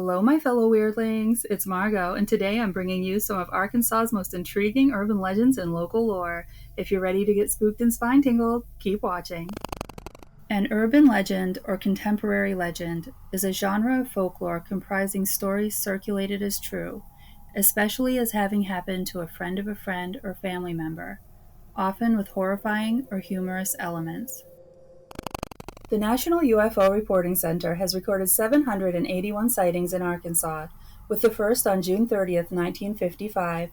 Hello, my fellow weirdlings. It's Margot, and today I'm bringing you some of Arkansas's most intriguing urban legends and local lore. If you're ready to get spooked and spine tingled, keep watching. An urban legend, or contemporary legend, is a genre of folklore comprising stories circulated as true, especially as having happened to a friend of a friend or family member, often with horrifying or humorous elements. The National UFO Reporting Center has recorded 781 sightings in Arkansas, with the first on June 30th, 1955.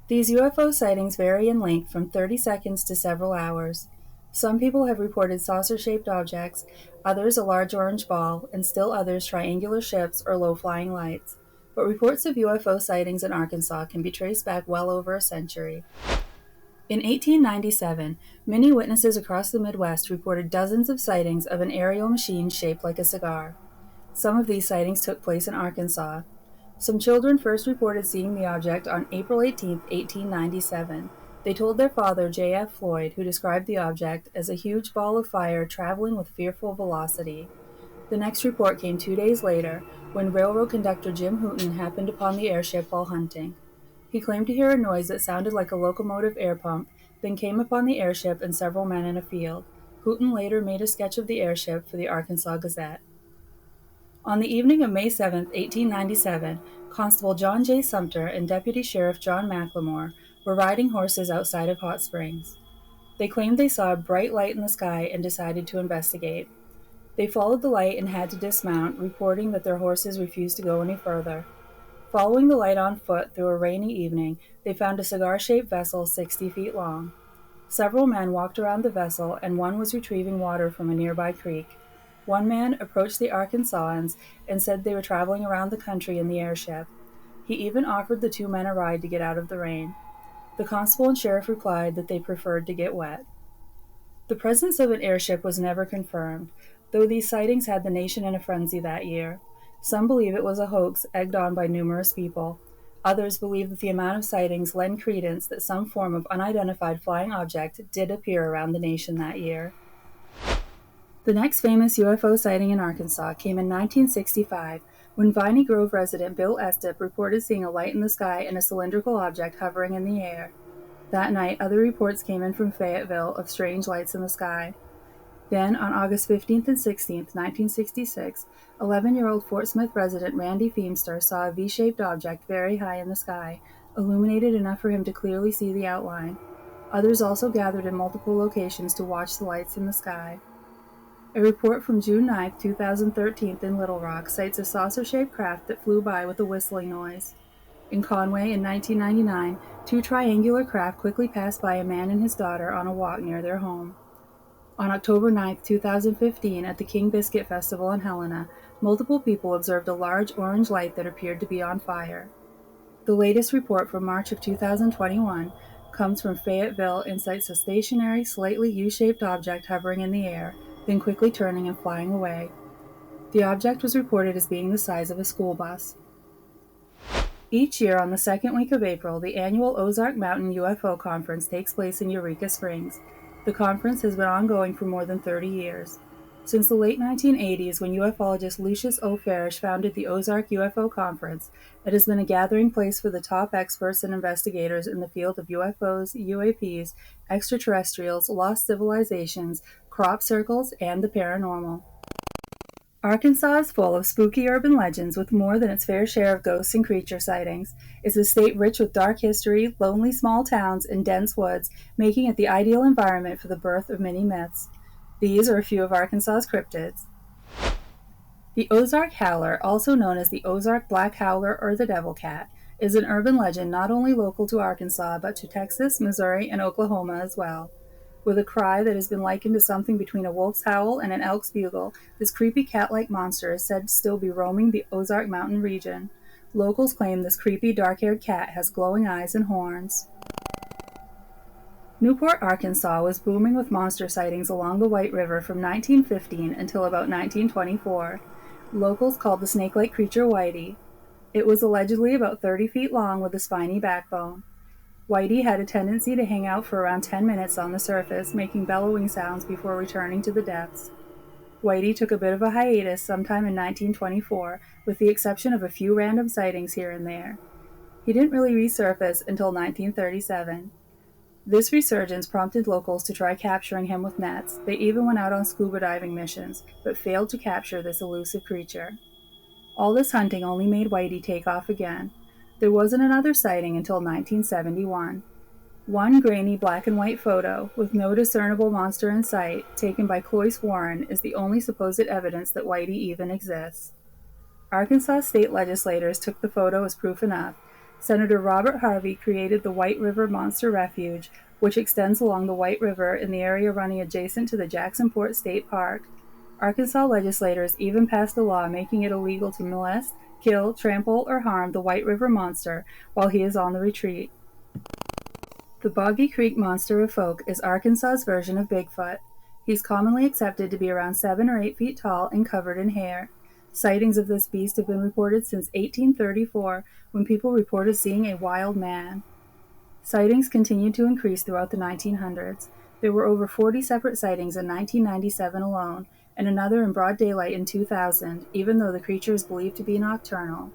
These UFO sightings vary in length from 30 seconds to several hours. Some people have reported saucer-shaped objects, others a large orange ball, and still others triangular ships or low-flying lights. But reports of UFO sightings in Arkansas can be traced back well over a century. In 1897, many witnesses across the Midwest reported dozens of sightings of an aerial machine shaped like a cigar. Some of these sightings took place in Arkansas. Some children first reported seeing the object on April 18, 1897. They told their father, J.F. Floyd, who described the object as a huge ball of fire traveling with fearful velocity. The next report came 2 days later, when railroad conductor Jim Houghton happened upon the airship while hunting. He claimed to hear a noise that sounded like a locomotive air pump, then came upon the airship and several men in a field. Houghton later made a sketch of the airship for the Arkansas Gazette. On the evening of May 7, 1897, Constable John J. Sumter and Deputy Sheriff John McLemore were riding horses outside of Hot Springs. They claimed they saw a bright light in the sky and decided to investigate. They followed the light and had to dismount, reporting that their horses refused to go any further. Following the light on foot through a rainy evening, they found a cigar-shaped vessel 60 feet long. Several men walked around the vessel, and one was retrieving water from a nearby creek. One man approached the Arkansans and said they were traveling around the country in the airship. He even offered the two men a ride to get out of the rain. The constable and sheriff replied that they preferred to get wet. The presence of an airship was never confirmed, though these sightings had the nation in a frenzy that year. Some believe it was a hoax egged on by numerous people. Others believe that the amount of sightings lend credence that some form of unidentified flying object did appear around the nation that year. The next famous UFO sighting in Arkansas came in 1965, when Viney Grove resident Bill Estep reported seeing a light in the sky and a cylindrical object hovering in the air. That night, other reports came in from Fayetteville of strange lights in the sky. Then, on August 15th and 16th, 1966, 11-year-old Fort Smith resident Randy Feemster saw a V-shaped object very high in the sky, illuminated enough for him to clearly see the outline. Others also gathered in multiple locations to watch the lights in the sky. A report from June 9, 2013 in Little Rock cites a saucer-shaped craft that flew by with a whistling noise. In Conway in 1999, two triangular craft quickly passed by a man and his daughter on a walk near their home. On October 9, 2015, at the King Biscuit Festival in Helena, multiple people observed a large orange light that appeared to be on fire. The latest report from March of 2021 comes from Fayetteville and cites a stationary, slightly U-shaped object hovering in the air, then quickly turning and flying away. The object was reported as being the size of a school bus. Each year on the second week of April, the annual Ozark Mountain UFO Conference takes place in Eureka Springs. The conference has been ongoing for more than 30 years. Since the late 1980s, when ufologist Lucius O. Farish founded the Ozark UFO Conference, it has been a gathering place for the top experts and investigators in the field of UFOs, UAPs, extraterrestrials, lost civilizations, crop circles, and the paranormal. Arkansas is full of spooky urban legends with more than its fair share of ghosts and creature sightings. It's a state rich with dark history, lonely small towns, and dense woods, making it the ideal environment for the birth of many myths. These are a few of Arkansas's cryptids. The Ozark Howler, also known as the Ozark Black Howler or the Devil Cat, is an urban legend not only local to Arkansas but to Texas, Missouri, and Oklahoma as well. With a cry that has been likened to something between a wolf's howl and an elk's bugle, this creepy cat-like monster is said to still be roaming the Ozark Mountain region. Locals claim this creepy, dark-haired cat has glowing eyes and horns. Newport, Arkansas was booming with monster sightings along the White River from 1915 until about 1924. Locals called the snake-like creature Whitey. It was allegedly about 30 feet long with a spiny backbone. Whitey had a tendency to hang out for around 10 minutes on the surface, making bellowing sounds before returning to the depths. Whitey took a bit of a hiatus sometime in 1924, with the exception of a few random sightings here and there. He didn't really resurface until 1937. This resurgence prompted locals to try capturing him with nets. They even went out on scuba diving missions, but failed to capture this elusive creature. All this hunting only made Whitey take off again. There wasn't another sighting until 1971. One grainy black and white photo, with no discernible monster in sight, taken by Cloyce Warren, is the only supposed evidence that Whitey even exists. Arkansas state legislators took the photo as proof enough. Senator Robert Harvey created the White River Monster Refuge, which extends along the White River in the area running adjacent to the Jacksonport State Park. Arkansas legislators even passed a law making it illegal to molest, kill, trample, or harm the White River Monster while he is on the retreat. The Boggy Creek Monster of Folk is Arkansas's version of Bigfoot. He's commonly accepted to be around 7 or 8 feet tall and covered in hair. Sightings of this beast have been reported since 1834, when people reported seeing a wild man. Sightings continued to increase throughout the 1900s. There were over 40 separate sightings in 1997 alone, and another in broad daylight in 2000, even though the creature is believed to be nocturnal.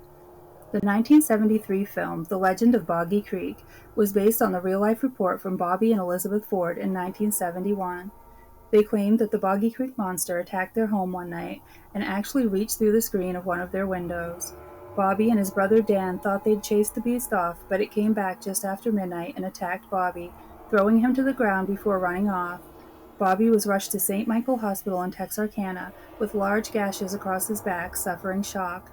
The 1973 film, The Legend of Boggy Creek, was based on the real-life report from Bobby and Elizabeth Ford in 1971. They claimed that the Boggy Creek Monster attacked their home one night and actually reached through the screen of one of their windows. Bobby and his brother Dan thought they'd chased the beast off, but it came back just after midnight and attacked Bobby, throwing him to the ground before running off. Bobby was rushed to St. Michael Hospital in Texarkana with large gashes across his back, suffering shock.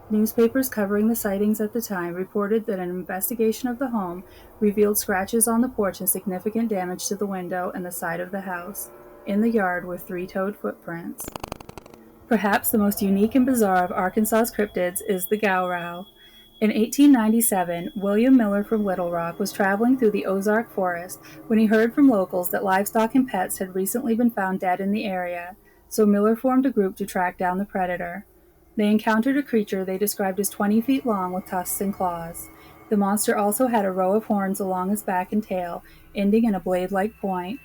Newspapers covering the sightings at the time reported that an investigation of the home revealed scratches on the porch and significant damage to the window and the side of the house. In the yard were 3-toed footprints. Perhaps the most unique and bizarre of Arkansas's cryptids is the gowrow. In 1897, William Miller from Little Rock was traveling through the Ozark forest when he heard from locals that livestock and pets had recently been found dead in the area, so Miller formed a group to track down the predator. They encountered a creature they described as 20 feet long with tusks and claws. The monster also had a row of horns along his back and tail, ending in a blade-like point.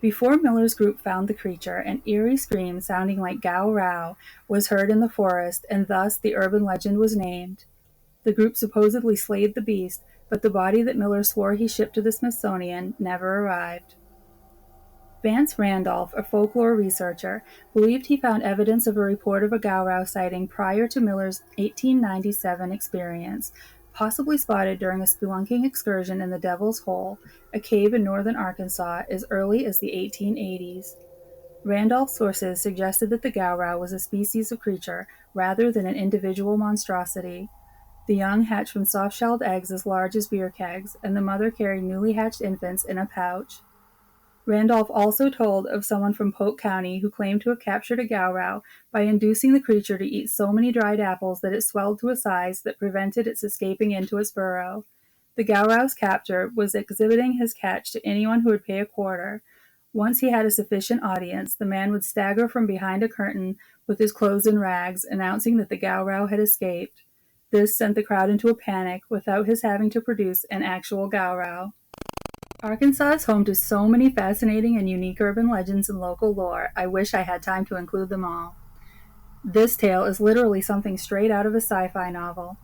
Before Miller's group found the creature, an eerie scream sounding like gow-row was heard in the forest, and thus the urban legend was named. The group supposedly slayed the beast, but the body that Miller swore he shipped to the Smithsonian never arrived. Vance Randolph, a folklore researcher, believed he found evidence of a report of a gowrow sighting prior to Miller's 1897 experience, possibly spotted during a spelunking excursion in the Devil's Hole, a cave in northern Arkansas, as early as the 1880s. Randolph's sources suggested that the gowrow was a species of creature rather than an individual monstrosity. The young hatch from soft-shelled eggs as large as beer kegs, and the mother carried newly hatched infants in a pouch. Randolph also told of someone from Polk County who claimed to have captured a gowrow by inducing the creature to eat so many dried apples that it swelled to a size that prevented its escaping into its burrow. The gowrow's captor was exhibiting his catch to anyone who would pay a quarter. Once he had a sufficient audience, the man would stagger from behind a curtain with his clothes in rags, announcing that the gowrow had escaped. This sent the crowd into a panic without his having to produce an actual gowrow. Arkansas is home to so many fascinating and unique urban legends and local lore, I wish I had time to include them all. This tale is literally something straight out of a sci-fi novel.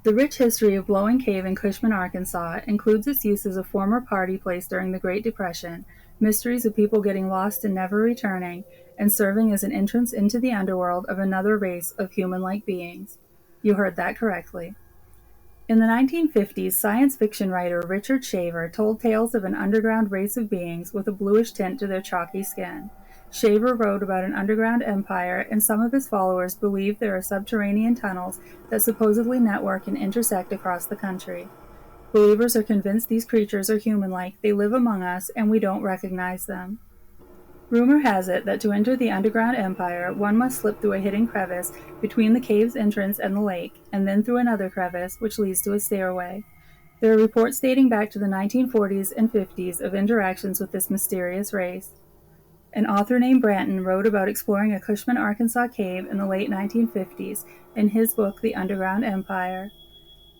The rich history of Blowing Cave in Cushman, Arkansas includes its use as a former party place during the Great Depression, mysteries of people getting lost and never returning, and serving as an entrance into the underworld of another race of human-like beings. You heard that correctly. In the 1950s, science fiction writer Richard Shaver told tales of an underground race of beings with a bluish tint to their chalky skin. Shaver wrote about an underground empire, and some of his followers believe there are subterranean tunnels that supposedly network and intersect across the country. Believers are convinced these creatures are human-like, they live among us, and we don't recognize them. Rumor has it that to enter the underground empire, one must slip through a hidden crevice between the cave's entrance and the lake, and then through another crevice, which leads to a stairway. There are reports dating back to the 1940s and 50s of interactions with this mysterious race. An author named Branton wrote about exploring a Cushman, Arkansas cave in the late 1950s in his book The Underground Empire.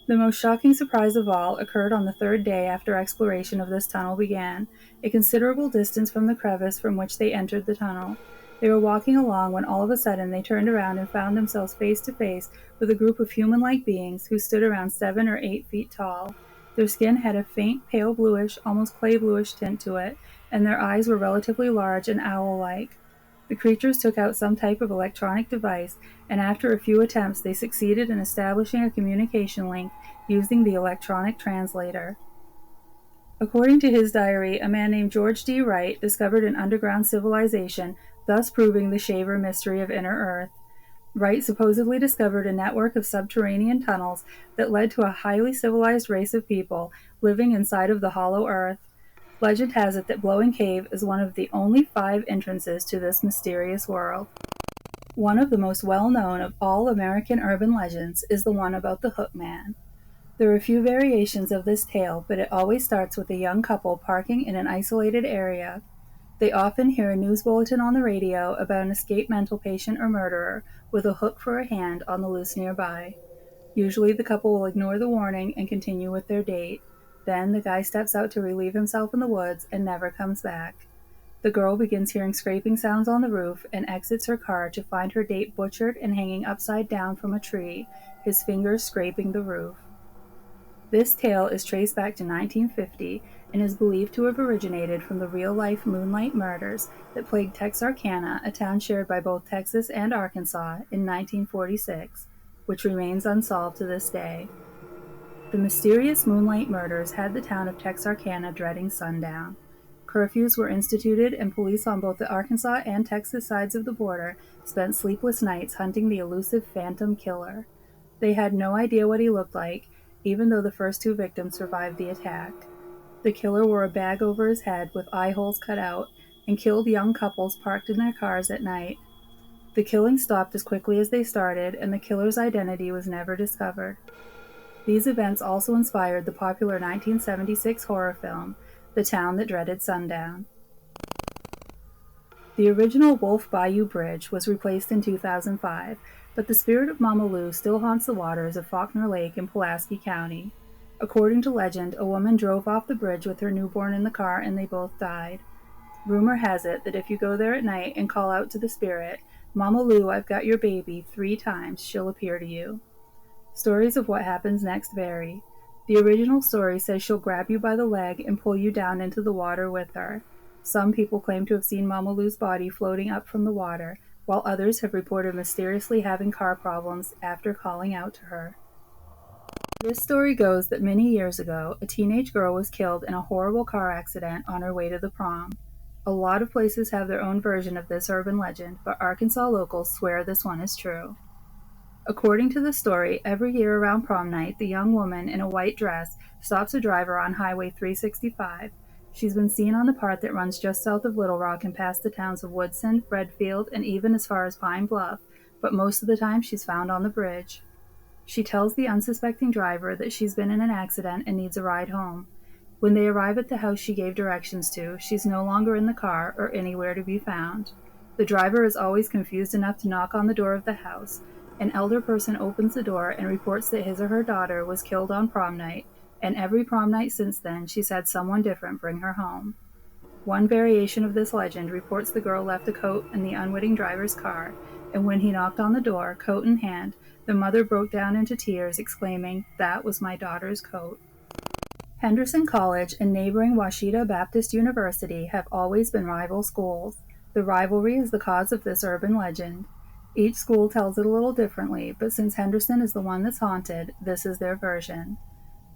The most shocking surprise of all occurred on the third day after exploration of this tunnel began, a considerable distance from the crevice from which they entered the tunnel. They were walking along when all of a sudden they turned around and found themselves face to face with a group of human-like beings who stood around 7 or 8 feet tall. Their skin had a faint pale bluish, almost clay bluish tint to it, and their eyes were relatively large and owl-like. The creatures took out some type of electronic device, and after a few attempts they succeeded in establishing a communication link using the electronic translator. According to his diary, a man named George D. Wright discovered an underground civilization, thus proving the Shaver mystery of Inner Earth. Wright supposedly discovered a network of subterranean tunnels that led to a highly civilized race of people living inside of the hollow earth. Legend has it that Blowing Cave is one of the only 5 entrances to this mysterious world. One of the most well-known of all American urban legends is the one about the Hook Man. There are a few variations of this tale, but it always starts with a young couple parking in an isolated area. They often hear a news bulletin on the radio about an escaped mental patient or murderer with a hook for a hand on the loose nearby. Usually the couple will ignore the warning and continue with their date. Then the guy steps out to relieve himself in the woods and never comes back. The girl begins hearing scraping sounds on the roof and exits her car to find her date butchered and hanging upside down from a tree, his fingers scraping the roof. This tale is traced back to 1950 and is believed to have originated from the real-life moonlight murders that plagued Texarkana, a town shared by both Texas and Arkansas, in 1946, which remains unsolved to this day. The mysterious moonlight murders had the town of Texarkana dreading sundown. Curfews were instituted, and police on both the Arkansas and Texas sides of the border spent sleepless nights hunting the elusive phantom killer. They had no idea what he looked like, even though the first 2 victims survived the attack. The killer wore a bag over his head with eye holes cut out and killed young couples parked in their cars at night. The killing stopped as quickly as they started, and the killer's identity was never discovered. These events also inspired the popular 1976 horror film, The Town That Dreaded Sundown. The original Wolf Bayou Bridge was replaced in 2005, but the spirit of Mama Lou still haunts the waters of Faulkner Lake in Pulaski County. According to legend, a woman drove off the bridge with her newborn in the car and they both died. Rumor has it that if you go there at night and call out to the spirit, "Mama Lou, I've got your baby," 3 times, she'll appear to you. Stories of what happens next vary. The original story says she'll grab you by the leg and pull you down into the water with her. Some people claim to have seen Mama Lou's body floating up from the water, while others have reported mysteriously having car problems after calling out to her. This story goes that many years ago, a teenage girl was killed in a horrible car accident on her way to the prom. A lot of places have their own version of this urban legend, but Arkansas locals swear this one is true. According to the story, every year around prom night, the young woman in a white dress stops a driver on Highway 365. She's been seen on the part that runs just south of Little Rock and past the towns of Woodson, Redfield, and even as far as Pine Bluff, but most of the time she's found on the bridge. She tells the unsuspecting driver that she's been in an accident and needs a ride home. When they arrive at the house she gave directions to, she's no longer in the car or anywhere to be found. The driver is always confused enough to knock on the door of the house. An elder person opens the door and reports that his or her daughter was killed on prom night, and every prom night since then she's had someone different bring her home. One variation of this legend reports the girl left a coat in the unwitting driver's car, and when he knocked on the door, coat in hand, the mother broke down into tears, exclaiming, "That was my daughter's coat." Henderson College and neighboring Washita Baptist University have always been rival schools. The rivalry is the cause of this urban legend. Each school tells it a little differently, but since Henderson is the one that's haunted, this is their version.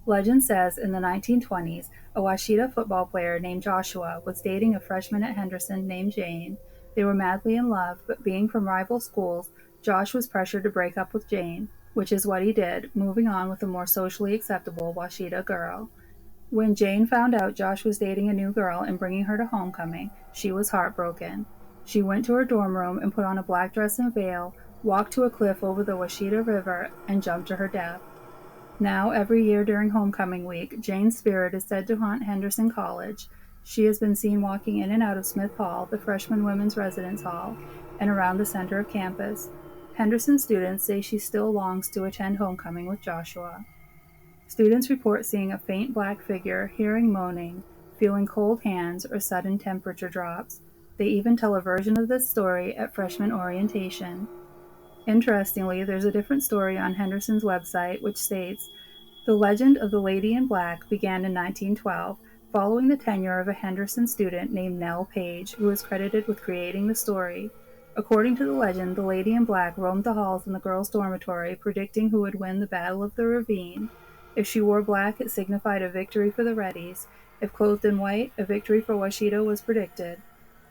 Legend says in the 1920s, a Washita football player named Joshua was dating a freshman at Henderson named Jane. They were madly in love, but being from rival schools, Josh was pressured to break up with Jane, which is what he did, moving on with a more socially acceptable Washita girl. When Jane found out Josh was dating a new girl and bringing her to homecoming, she was heartbroken. She went to her dorm room and put on a black dress and veil, walked to a cliff over the Washita River, and jumped to her death. Now, every year during homecoming week, Jane's spirit is said to haunt Henderson College. She has been seen walking in and out of Smith Hall, the freshman women's residence hall, and around the center of campus. Henderson students say she still longs to attend homecoming with Joshua. Students report seeing a faint black figure, hearing moaning, feeling cold hands, or sudden temperature drops. They even tell a version of this story at freshman orientation. Interestingly, there's a different story on Henderson's website which states, "The legend of the Lady in Black began in 1912, following the tenure of a Henderson student named Nell Page, who is credited with creating the story. According to the legend, the Lady in Black roamed the halls in the girls' dormitory, predicting who would win the Battle of the Ravine. If she wore black, it signified a victory for the Reddies. If clothed in white, a victory for Washita was predicted.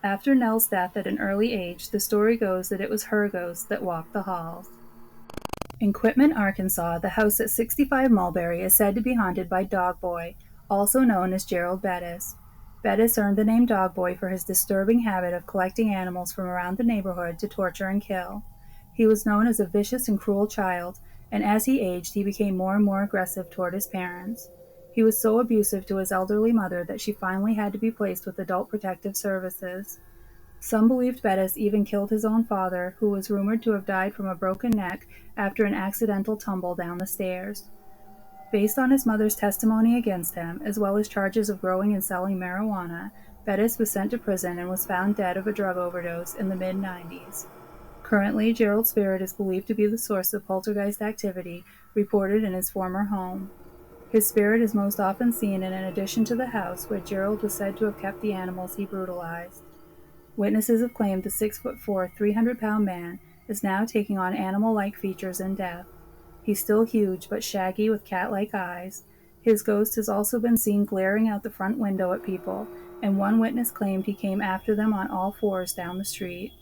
After Nell's death at an early age, the story goes that it was her ghost that walked the halls." In Quitman, Arkansas, the house at 65 Mulberry is said to be haunted by Dog Boy, also known as Gerald Bettis. Bettis earned the name Dog Boy for his disturbing habit of collecting animals from around the neighborhood to torture and kill. He was known as a vicious and cruel child, and as he aged, he became more and more aggressive toward his parents. He was so abusive to his elderly mother that she finally had to be placed with Adult Protective Services. Some believed Bettis even killed his own father, who was rumored to have died from a broken neck after an accidental tumble down the stairs. Based on his mother's testimony against him, as well as charges of growing and selling marijuana, Bettis was sent to prison and was found dead of a drug overdose in the mid-90s. Currently, Gerald's spirit is believed to be the source of poltergeist activity reported in his former home. His spirit is most often seen in an addition to the house where Gerald was said to have kept the animals he brutalized. Witnesses have claimed the 6'4", 300-pound man is now taking on animal-like features in death. He's still huge, but shaggy with cat-like eyes. His ghost has also been seen glaring out the front window at people, and one witness claimed he came after them on all fours down the street.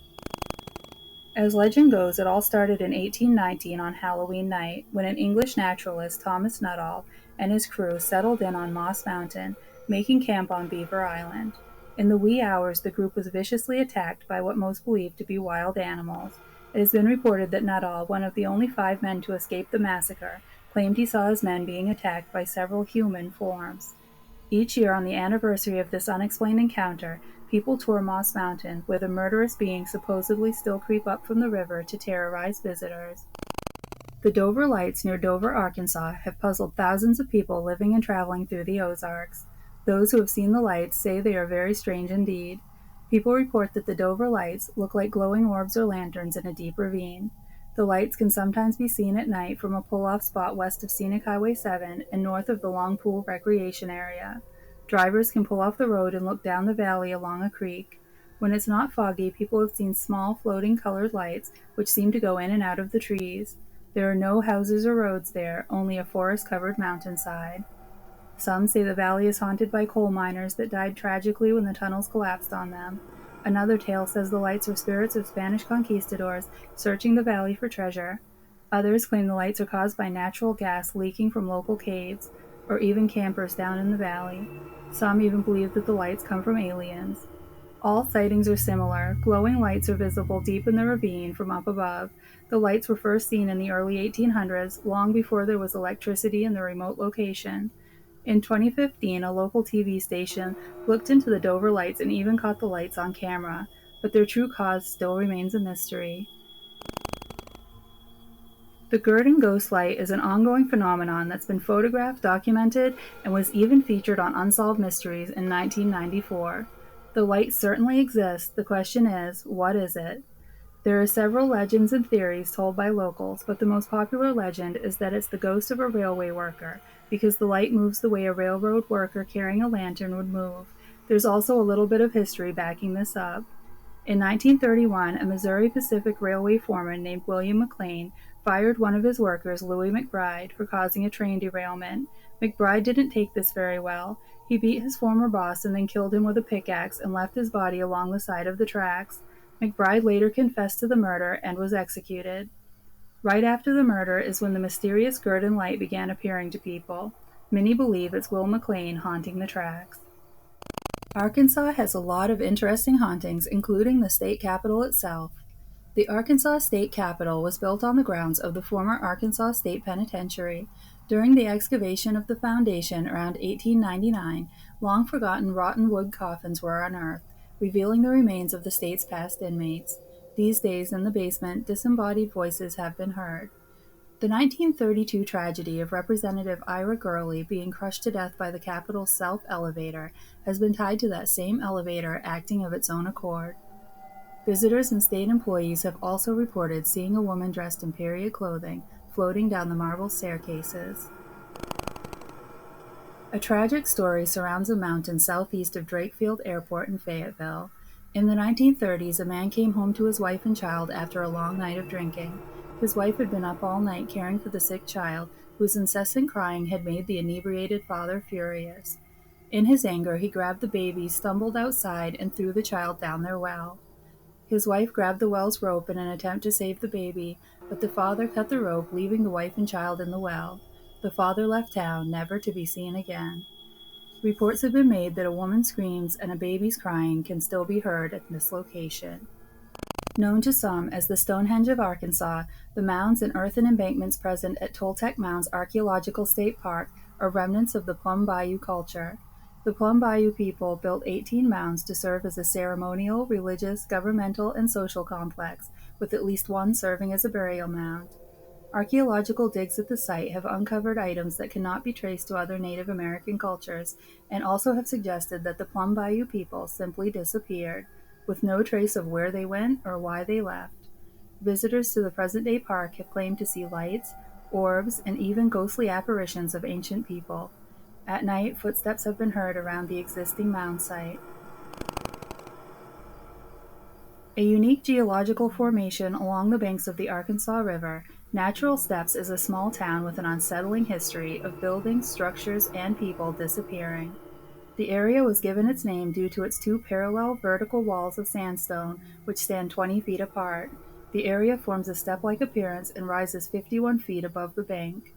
As legend goes, it all started in 1819 on Halloween night, when an English naturalist, Thomas Nuttall, and his crew settled in on Moss Mountain, making camp on Beaver Island. In the wee hours, the group was viciously attacked by what most believed to be wild animals. It has been reported that Nuttall, one of the only 5 men to escape the massacre, claimed he saw his men being attacked by several human forms. Each year on the anniversary of this unexplained encounter, people tour Moss Mountain, where the murderous beings supposedly still creep up from the river to terrorize visitors. The Dover Lights near Dover, Arkansas, have puzzled thousands of people living and traveling through the Ozarks. Those who have seen the lights say they are very strange indeed. People report that the Dover Lights look like glowing orbs or lanterns in a deep ravine. The lights can sometimes be seen at night from a pull-off spot west of Scenic Highway 7 and north of the Long Pool Recreation Area. Drivers can pull off the road and look down the valley along a creek. When it's not foggy, people have seen small floating colored lights which seem to go in and out of the trees. There are no houses or roads there, only a forest-covered mountainside. Some say the valley is haunted by coal miners that died tragically when the tunnels collapsed on them. Another tale says the lights are spirits of Spanish conquistadors searching the valley for treasure. Others claim the lights are caused by natural gas leaking from local caves, or even campers down in the valley. Some even believe that the lights come from aliens. All sightings are similar. Glowing lights are visible deep in the ravine from up above. The lights were first seen in the early 1800s, long before there was electricity in the remote location. In 2015, a local TV station looked into the Dover Lights and even caught the lights on camera, but their true cause still remains a mystery. The Gurdon ghost light is an ongoing phenomenon that's been photographed, documented, and was even featured on Unsolved Mysteries in 1994. The light certainly exists. The question is, what is it? There are several legends and theories told by locals, but the most popular legend is that it's the ghost of a railway worker, because the light moves the way a railroad worker carrying a lantern would move. There's also a little bit of history backing this up. In 1931, a Missouri Pacific Railway foreman named William McLean fired one of his workers, Louis McBride, for causing a train derailment. McBride didn't take this very well. He beat his former boss and then killed him with a pickaxe and left his body along the side of the tracks. McBride later confessed to the murder and was executed. Right after the murder is when the mysterious Gurdon light began appearing to people. Many believe it's Will McLean haunting the tracks. Arkansas has a lot of interesting hauntings, including the state capitol itself. The Arkansas State Capitol was built on the grounds of the former Arkansas State Penitentiary. During the excavation of the foundation around 1899, long-forgotten rotten wood coffins were unearthed, revealing the remains of the state's past inmates. These days, in the basement, disembodied voices have been heard. The 1932 tragedy of Representative Ira Gurley being crushed to death by the Capitol's South Elevator has been tied to that same elevator acting of its own accord. Visitors and state employees have also reported seeing a woman dressed in period clothing floating down the marble staircases. A tragic story surrounds a mountain southeast of Drakefield Airport in Fayetteville. In the 1930s, a man came home to his wife and child after a long night of drinking. His wife had been up all night caring for the sick child, whose incessant crying had made the inebriated father furious. In his anger, he grabbed the baby, stumbled outside, and threw the child down their well. His wife grabbed the well's rope in an attempt to save the baby, but the father cut the rope, leaving the wife and child in the well. The father left town, never to be seen again. Reports have been made that a woman's screams and a baby's crying can still be heard at this location. Known to some as the Stonehenge of Arkansas, the mounds and earthen embankments present at Toltec Mounds Archaeological State Park are remnants of the Plum Bayou culture. The Plum Bayou people built 18 mounds to serve as a ceremonial, religious, governmental, and social complex, with at least one serving as a burial mound. Archaeological digs at the site have uncovered items that cannot be traced to other Native American cultures, and also have suggested that the Plum Bayou people simply disappeared, with no trace of where they went or why they left. Visitors to the present-day park have claimed to see lights, orbs, and even ghostly apparitions of ancient people. At night, footsteps have been heard around the existing mound site. A unique geological formation along the banks of the Arkansas River, Natural Steps is a small town with an unsettling history of buildings, structures, and people disappearing. The area was given its name due to its two parallel vertical walls of sandstone, which stand 20 feet apart. The area forms a step-like appearance and rises 51 feet above the bank.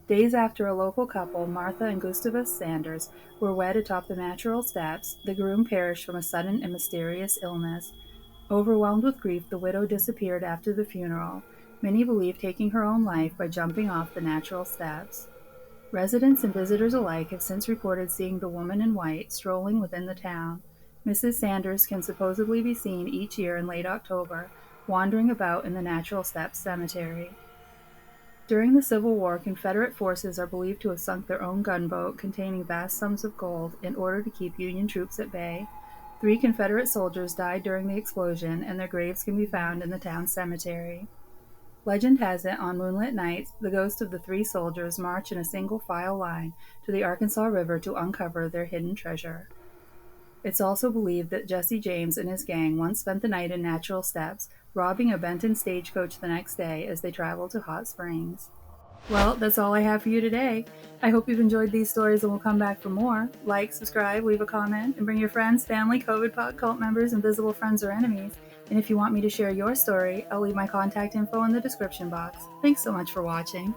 Days after a local couple, Martha and Gustavus Sanders, were wed atop the Natural Steps, the groom perished from a sudden and mysterious illness. Overwhelmed with grief, the widow disappeared after the funeral, many believe taking her own life by jumping off the Natural Steps. Residents and visitors alike have since reported seeing the woman in white strolling within the town. Mrs. Sanders can supposedly be seen each year in late October, wandering about in the Natural Steps Cemetery. During the Civil War, Confederate forces are believed to have sunk their own gunboat containing vast sums of gold in order to keep Union troops at bay. 3 Confederate soldiers died during the explosion, and their graves can be found in the town cemetery. Legend has it, on moonlit nights, the ghosts of the 3 soldiers march in a single file line to the Arkansas River to uncover their hidden treasure. It's also believed that Jesse James and his gang once spent the night in Natural Steps, robbing a Benton stagecoach the next day as they traveled to Hot Springs. Well, that's all I have for you today. I hope you've enjoyed these stories and will come back for more. Like, subscribe, leave a comment, and bring your friends, family, COVID pod cult members, invisible friends or enemies. And if you want me to share your story, I'll leave my contact info in the description box. Thanks so much for watching.